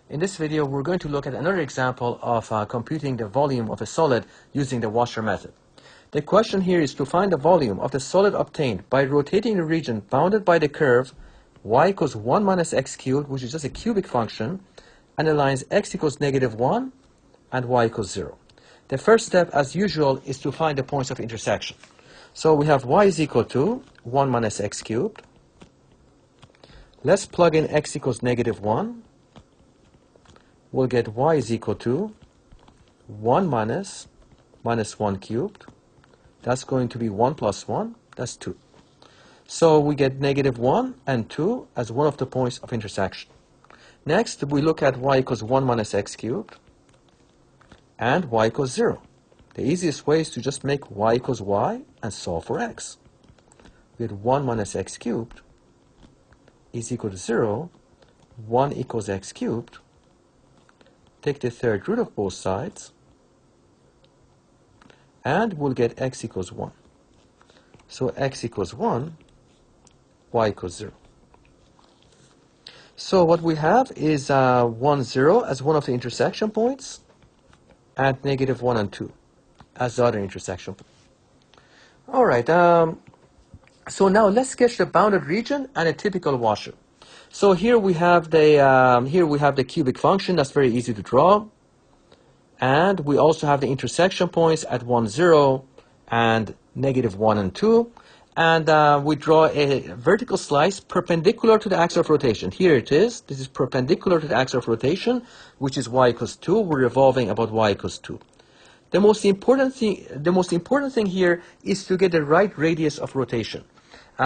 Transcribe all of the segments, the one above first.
In this video, we're going to look at another example of computing the volume of a solid using the washer method. The question here is to find the volume of the solid obtained by rotating the region bounded by the curve y equals 1 minus x cubed, which is just a cubic function, and the lines x equals -1 and y equals 0. The first step, as usual, is to find the points of intersection. So we have y is equal to 1 minus x cubed. Let's plug in x equals -1. We'll get y is equal to 1 minus 1 cubed. That's going to be 1 plus 1. That's 2. So we get -1 and 2 as one of the points of intersection. Next, we look at y equals 1 minus x cubed and y equals 0. The easiest way is to just make y equals y and solve for x. We get 1 minus x cubed is equal to 0. 1 equals x cubed. Take the third root of both sides, and we'll get x equals 1. So x equals 1, y equals 0. So what we have is 1, 0 as one of the intersection points, and -1 and 2 as the other intersection point. All right, so now let's sketch the bounded region and a typical washer. So here we have the cubic function. That's very easy to draw, and we also have the intersection points at 1, 0 and -1 and 2, and we draw a vertical slice perpendicular to the axis of rotation. Here it is. This is perpendicular to the axis of rotation, which is y equals 2. We're revolving about y equals 2. The most important thing here is to get the right radius of rotation.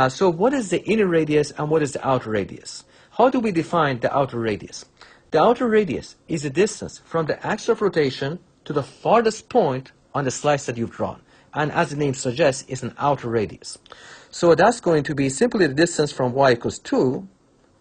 So what is the inner radius and what is the outer radius? How do we define the outer radius? The outer radius is the distance from the axis of rotation to the farthest point on the slice that you've drawn. And as the name suggests, it's an outer radius. So that's going to be simply the distance from y equals 2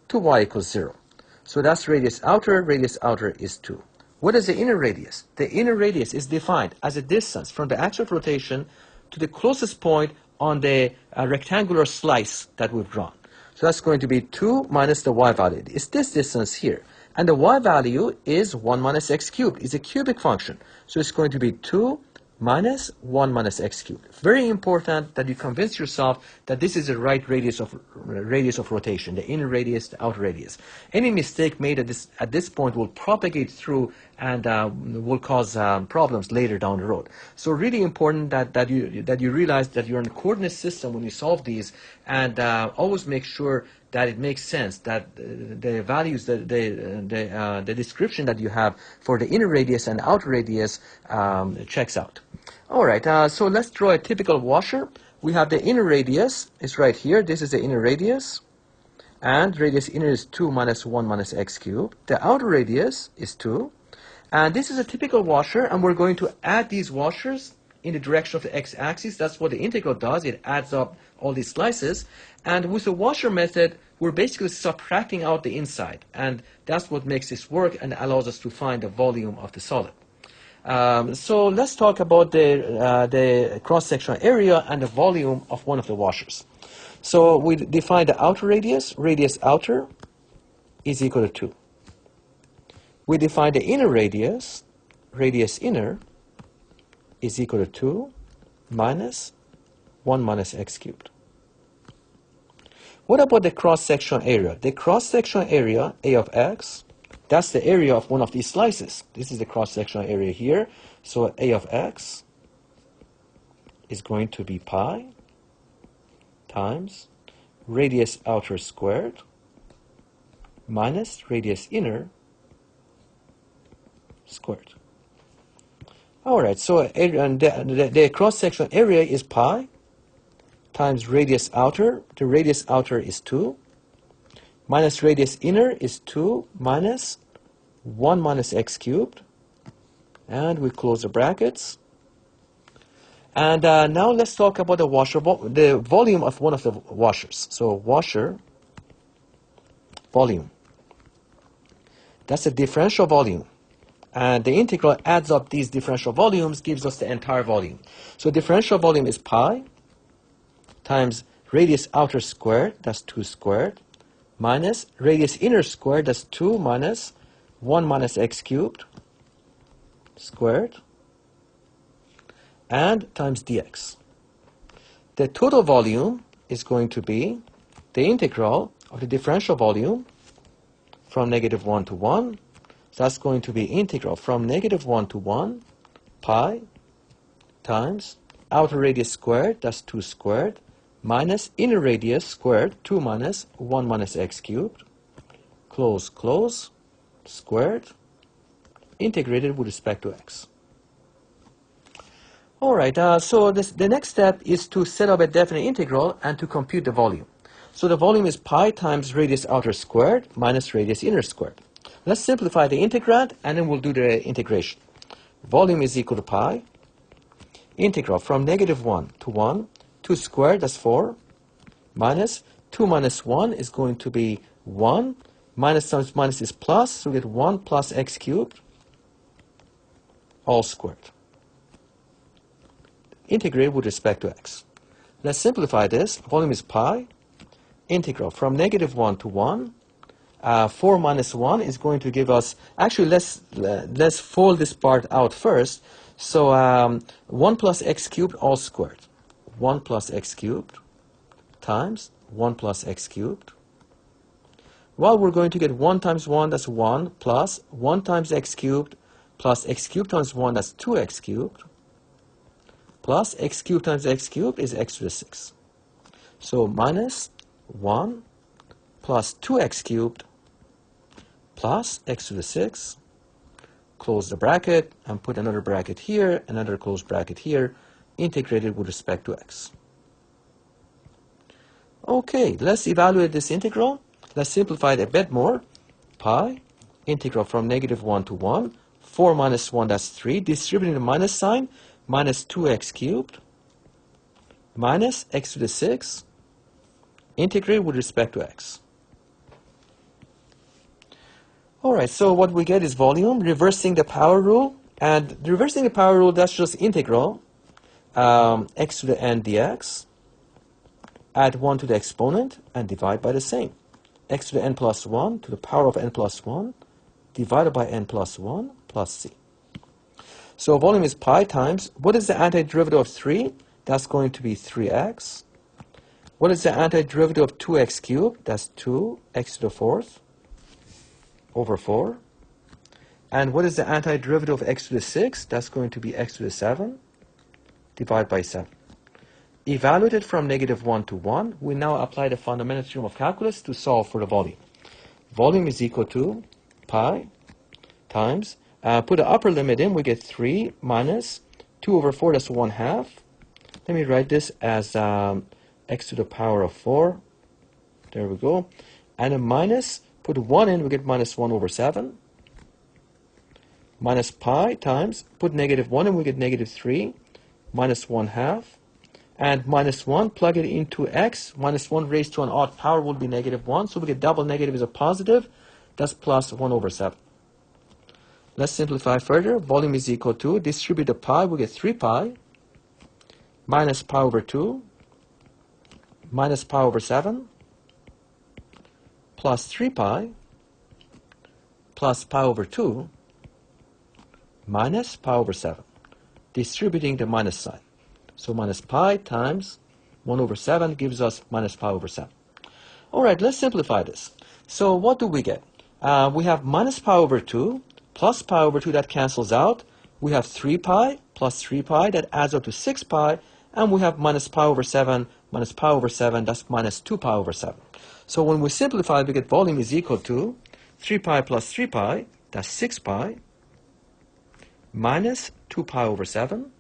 to y equals 0. So that's radius outer is 2. What is the inner radius? The inner radius is defined as a distance from the axis of rotation to the closest point on the rectangular slice that we've drawn. So that's going to be 2 minus the y value. It's this distance here. And the y value is 1 minus x cubed. It's a cubic function. So it's going to be 2 minus 1 minus x cubed. Very important that you convince yourself that this is the right radius of rotation, the inner radius, the outer radius. Any mistake made at this point will propagate through and will cause problems later down the road. So really important that you realize that you're in a coordinate system when you solve these, and always make sure that it makes sense, that the values, the description that you have for the inner radius and outer radius checks out. All right, so let's draw a typical washer. We have the inner radius is right here. This is the inner radius, and radius inner is 2 minus 1 minus x cubed. The outer radius is 2, and this is a typical washer, and we're going to add these washers in the direction of the x-axis. That's what the integral does. It adds up all these slices. And with the washer method, we're basically subtracting out the inside. And that's what makes this work and allows us to find the volume of the solid. So let's talk about the cross-sectional area and the volume of one of the washers. So we define the outer radius. Radius outer is equal to 2. We define the inner radius. Radius inner is equal to 2 minus 1 minus x cubed. What about the cross-sectional area? The cross-sectional area, A of x, that's the area of one of these slices. This is the cross-sectional area here. So A of x is going to be pi times radius outer squared minus radius inner squared. All right, so the cross-sectional area is pi times radius outer. The radius outer is 2, minus radius inner is 2 minus 1 minus x cubed. And we close the brackets. And now let's talk about the washer, the volume of one of the washers. So washer volume. That's a differential volume. And the integral adds up these differential volumes, gives us the entire volume. So differential volume is pi times radius outer squared, that's 2 squared, minus radius inner squared, that's 2 minus 1 minus x cubed squared and times dx. The total volume is going to be the integral of the differential volume from negative 1 to 1. So that's going to be integral from negative 1 to 1 pi times outer radius squared, that's 2 squared, minus inner radius squared, 2 minus 1 minus x cubed, close, close, squared, integrated with respect to x. All right, so the next step is to set up a definite integral and to compute the volume. So the volume is pi times radius outer squared minus radius inner squared. Let's simplify the integrand and then we'll do the integration. Volume is equal to pi, integral from negative 1 to 1, 2 squared, that's 4, minus 2 minus 1 is going to be 1, minus times minus is plus, so we get 1 plus x cubed, all squared. Integrate with respect to x. Let's simplify this. Volume is pi, integral from negative 1 to 1. 4 minus 1 is going to give us, actually let's fold this part out first. So 1 plus x cubed all squared. 1 plus x cubed times 1 plus x cubed. Well, we're going to get 1 times 1, that's 1, plus 1 times x cubed, plus x cubed times 1, that's 2x cubed, plus x cubed times x cubed is x to the 6. So minus 1 plus 2x cubed plus x to the 6, close the bracket and put another bracket here, another closed bracket here, integrated with respect to x. Okay, let's evaluate this integral. Let's simplify it a bit more. Pi, integral from negative 1 to 1, 4 minus 1, that's 3, distributing the minus sign, minus 2x cubed, minus x to the 6, integrate with respect to x. All right, so what we get is volume, reversing the power rule, and reversing the power rule, that's just integral, x to the n dx, add 1 to the exponent, and divide by the same. X to the n plus 1 to the power of n plus 1, divided by n plus 1, plus c. So volume is pi times, what is the antiderivative of 3? That's going to be 3x. What is the antiderivative of 2x cubed? That's 2x to the 4th over 4. And what is the antiderivative of x to the 6? That's going to be x to the 7 divided by 7. Evaluated from negative 1 to 1, we now apply the fundamental theorem of calculus to solve for the volume. Volume is equal to pi times, put the upper limit in, we get 3 minus 2 over 4, that's 1/2. Let me write this as x to the power of 4. There we go. And a minus, put 1 in, we get minus 1 over 7. Minus pi times, put negative 1 in, we get negative 3, minus 1/2. And minus 1, plug it into x. Minus 1 raised to an odd power will be negative 1. So we get double negative is a positive. That's plus 1 over 7. Let's simplify further. Volume is equal to, distribute the pi, we get 3 pi, minus pi over 2, minus pi over 7, plus 3 pi, plus pi over 2, minus pi over 7, distributing the minus sign. So minus pi times 1 over 7 gives us minus pi over 7. All right, let's simplify this. So what do we get? We have minus pi over 2 plus pi over 2, that cancels out. We have 3 pi plus 3 pi, that adds up to 6 pi. And we have minus pi over 7 minus pi over 7, that's minus 2 pi over 7. So when we simplify, we get volume is equal to 3 pi plus 3 pi, that's 6 pi, minus 2 pi over 7.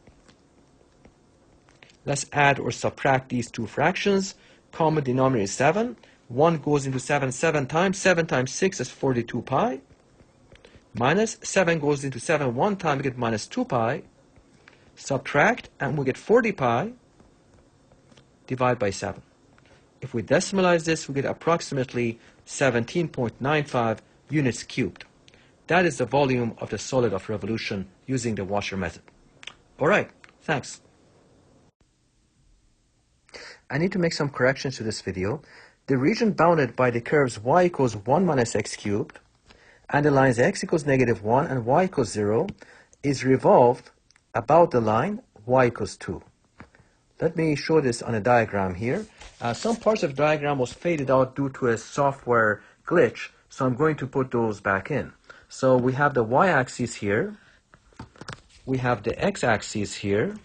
Let's add or subtract these two fractions. Common denominator is 7. 1 goes into 7 7 times. 7 times 6 is 42 pi. Minus 7 goes into 7 one time, we get minus 2 pi. Subtract, and we get 40 pi. Divide by 7. If we decimalize this, we get approximately 17.95 units cubed. That is the volume of the solid of revolution using the washer method. All right, thanks. I need to make some corrections to this video. The region bounded by the curves y equals 1 minus x cubed and the lines x equals -1 and y equals 0 is revolved about the line y equals 2. Let me show this on a diagram here. Some parts of the diagram was faded out due to a software glitch, so I'm going to put those back in. So we have the y-axis here. We have the x-axis here.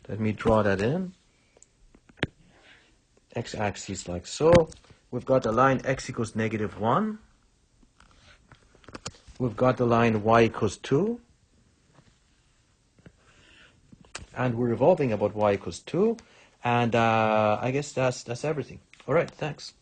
Let me draw that in. X-axis like so. We've got the line x equals -1. We've got the line y equals 2. And we're revolving about y equals 2. And I guess that's everything. All right, thanks.